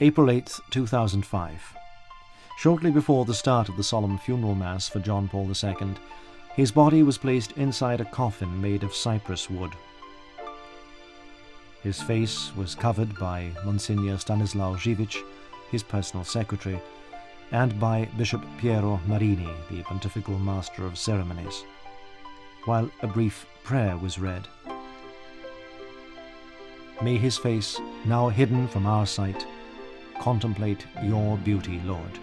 April 8, 2005. Shortly before the start of the solemn funeral mass for John Paul II, his body was placed inside a coffin made of cypress wood. His face was covered by Monsignor Stanislaw Żywiec, his personal secretary, and by Bishop Piero Marini, the pontifical master of ceremonies, while a brief prayer was read. May his face, now hidden from our sight, contemplate your beauty, Lord.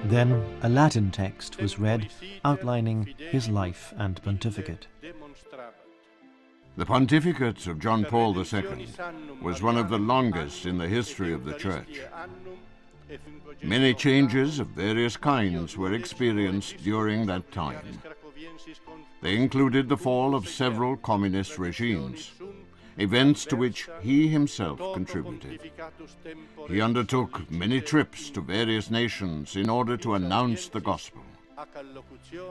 Then a Latin text was read outlining his life and pontificate. The pontificate of John Paul II was one of the longest in the history of the Church. Many changes of various kinds were experienced during that time. They included the fall of several communist regimes, events to which he himself contributed. He undertook many trips to various nations in order to announce the gospel.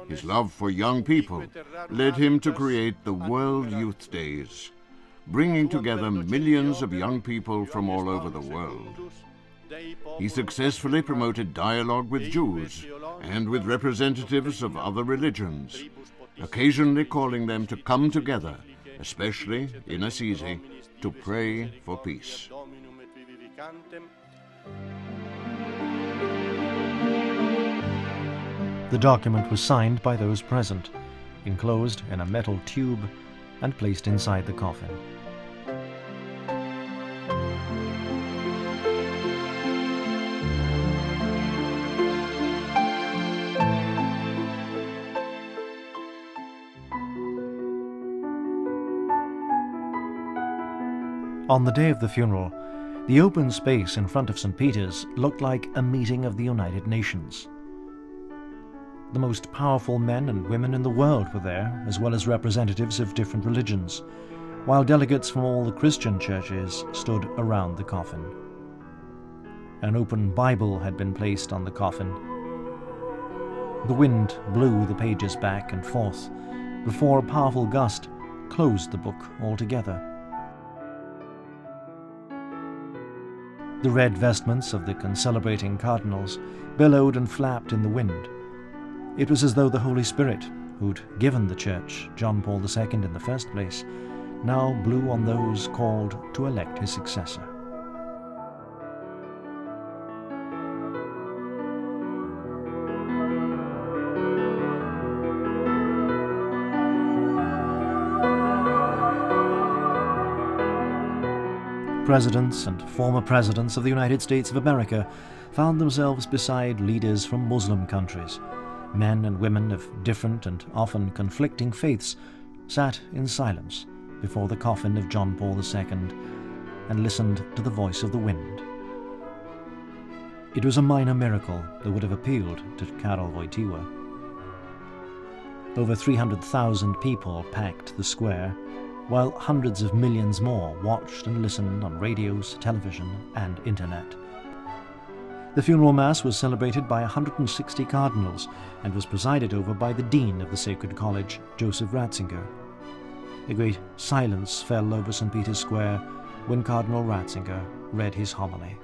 His love for young people led him to create the World Youth Days, bringing together millions of young people from all over the world. He successfully promoted dialogue with Jews and with representatives of other religions, occasionally calling them to come together, especially in Assisi, to pray for peace. The document was signed by those present, enclosed in a metal tube, and placed inside the coffin. On the day of the funeral, the open space in front of St. Peter's looked like a meeting of the United Nations. The most powerful men and women in the world were there, as well as representatives of different religions, while delegates from all the Christian churches stood around the coffin. An open Bible had been placed on the coffin. The wind blew the pages back and forth before a powerful gust closed the book altogether. The red vestments of the concelebrating cardinals billowed and flapped in the wind. It was as though the Holy Spirit, who'd given the Church John Paul II in the first place, now blew on those called to elect his successor. Presidents and former presidents of the United States of America found themselves beside leaders from Muslim countries. Men and women of different and often conflicting faiths sat in silence before the coffin of John Paul II and listened to the voice of the wind. It was a minor miracle that would have appealed to Pope Wojtyla. Over 300,000 people packed the square, while hundreds of millions more watched and listened on radios, television, and internet. The funeral mass was celebrated by 160 cardinals and was presided over by the Dean of the Sacred College, Joseph Ratzinger. A great silence fell over St. Peter's Square when Cardinal Ratzinger read his homily.